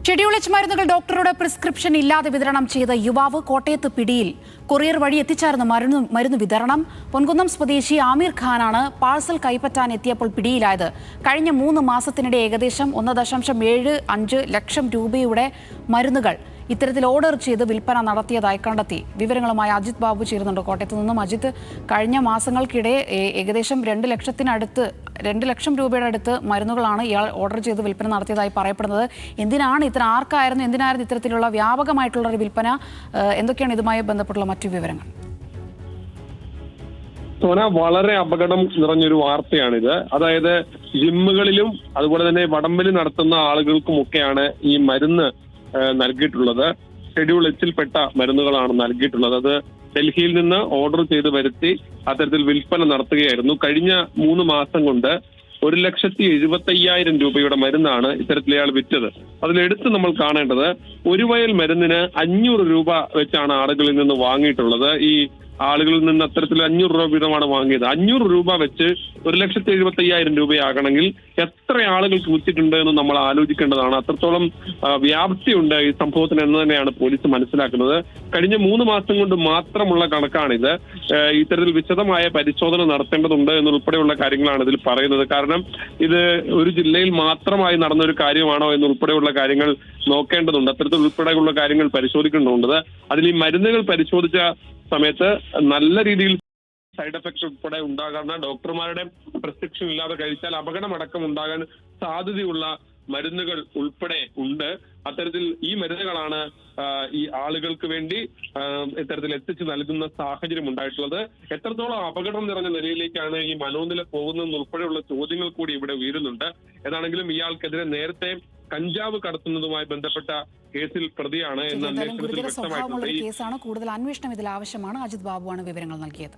Schedule H മരുന്നുകൾ ഡോക്ടറുടെ prescription ഇല്ലാതെ വിതരണം ചെയ്ത യുവാവ് കോട്ടയത്ത് പിടിയിൽ. കൊറിയർ വഴി എത്തിച്ചായിരുന്നു മരുന്ന് വിതരണം. പൊൻകുന്നം സ്വദേശി ആമിർ ഖാനാണ് പാഴ്സൽ കൈപ്പറ്റാൻ എത്തിയപ്പോൾ പിടിയിലായത്. കഴിഞ്ഞ 3 മാസത്തിനിടെ ഏകദേശം 1.75 ലക്ഷം രൂപയുടെ മരുന്നുകൾ ഇത്തരത്തിൽ ഓർഡർ ചെയ്ത് വിൽപ്പന നടത്തിയതായി കണ്ടെത്തി. വിവരങ്ങളുമായി അജിത് ബാബു ചേരുന്നുണ്ട് കോട്ടയത്ത് നിന്നും. അജിത്ത്, കഴിഞ്ഞ മാസങ്ങൾക്കിടെ ഏകദേശം 2 ലക്ഷം രൂപയുടെ അടുത്ത് മരുന്നുകളാണ് ഇയാൾ ഓർഡർ ചെയ്ത് വിൽപ്പന നടത്തിയതായി പറയപ്പെടുന്നത്. എന്തിനായിരുന്നു ഇത്തരത്തിലുള്ള വ്യാപകമായിട്ടുള്ള ഒരു വിൽപ്പന? എന്തൊക്കെയാണ് ഇതുമായി ബന്ധപ്പെട്ടുള്ള മറ്റു വിവരങ്ങൾ? സോന, വളരെ അപകടം നിറഞ്ഞൊരു വാർത്തയാണിത്. അതായത് ജിമ്മുകളിലും അതുപോലെ തന്നെ വടംവലി നടത്തുന്ന ആളുകൾക്കുമൊക്കെയാണ് ഈ മരുന്ന് നൽകിയിട്ടുള്ളത്. ഷെഡ്യൂൾ എച്ചിൽപ്പെട്ട മരുന്നുകളാണ് നൽകിയിട്ടുള്ളത്. അത് ഡൽഹിയിൽ നിന്ന് ഓർഡർ ചെയ്ത് വരുത്തി അത്തരത്തിൽ വിൽപ്പന നടത്തുകയായിരുന്നു. കഴിഞ്ഞ 3 മാസം കൊണ്ട് 1,75,000 രൂപയുടെ മരുന്നാണ് ഇത്തരത്തിൽ ഇയാൾ വിറ്റത്. അതിലെടുത്ത് നമ്മൾ കാണേണ്ടത്, ഒരു വയൽ മരുന്നിന് 500 രൂപ വെച്ചാണ് ആളുകളിൽ നിന്ന് വാങ്ങിയിട്ടുള്ളത്. ഈ ആളുകളിൽ നിന്ന് അത്തരത്തിൽ 500 രൂപ വീതമാണ് വാങ്ങിയത്. 500 രൂപ വെച്ച് 1,75,000 രൂപയാകണമെങ്കിൽ എത്ര ആളുകൾക്ക് വിറ്റിട്ടുണ്ട് എന്ന് നമ്മൾ ആലോചിക്കേണ്ടതാണ്. അത്രത്തോളം വ്യാപ്തിയുണ്ട് ഈ സംഭവത്തിന് എന്ന് തന്നെയാണ് പോലീസ് മനസ്സിലാക്കുന്നത്. കഴിഞ്ഞ 3 മാസം കൊണ്ട് മാത്രമുള്ള കണക്കാണിത്. ഇത്തരത്തിൽ വിശദമായ പരിശോധന നടത്തേണ്ടതുണ്ട് എന്നുൾപ്പെടെയുള്ള കാര്യങ്ങളാണ് ഇതിൽ പറയുന്നത്. കാരണം ഇത് ഒരു ജില്ലയിൽ മാത്രമായി നടന്ന ഒരു കാര്യമാണോ എന്നുൾപ്പെടെയുള്ള കാര്യങ്ങൾ നോക്കേണ്ടതുണ്ട്. അത്തരത്തിൽ ഉൾപ്പെടെയുള്ള കാര്യങ്ങൾ പരിശോധിക്കേണ്ടതുണ്ട്. അതിൽ ഈ മരുന്നുകൾ പരിശോധിച്ച സമയത്ത് നല്ല രീതിയിൽ സൈഡ് എഫക്ട് ഉൾപ്പെടെ ഉണ്ടാകുന്ന, ഡോക്ടർമാരുടെ പ്രിസ്ക്രിപ്ഷൻ ഇല്ലാതെ കഴിച്ചാൽ അപകടമടക്കം ഉണ്ടാകാൻ സാധ്യതയുള്ള മരുന്നുകൾ ഉൾപ്പെടെ ഉണ്ട്. അത്തരത്തിൽ ഈ മരുന്നുകളാണ് ഈ ആളുകൾക്ക് വേണ്ടി ഇത്തരത്തിൽ എത്തിച്ചു നൽകുന്ന സാഹചര്യം ഉണ്ടായിട്ടുള്ളത്. എത്രത്തോളം അപകടം നിറഞ്ഞ നിലയിലേക്കാണ് ഈ മനോനില പോകുന്നതെന്നുൾപ്പെടെയുള്ള ചോദ്യങ്ങൾ കൂടി ഇവിടെ ഉയരുന്നുണ്ട്. ഏതാണെങ്കിലും ഇയാൾക്കെതിരെ നേരത്തെ കഞ്ചാവ് കടത്തുന്നതുമായി ബന്ധപ്പെട്ട കേസിൽ പ്രതിയാണ് എന്ന് അന്വേഷണത്തിൽ വ്യക്തമായിട്ടുണ്ട്. കേസാണ്. കൂടുതൽ അന്വേഷണം ഇതിൽ ആവശ്യമാണ്. അജിത് ബാബുവാണ് വിവരങ്ങൾ നൽകിയത്.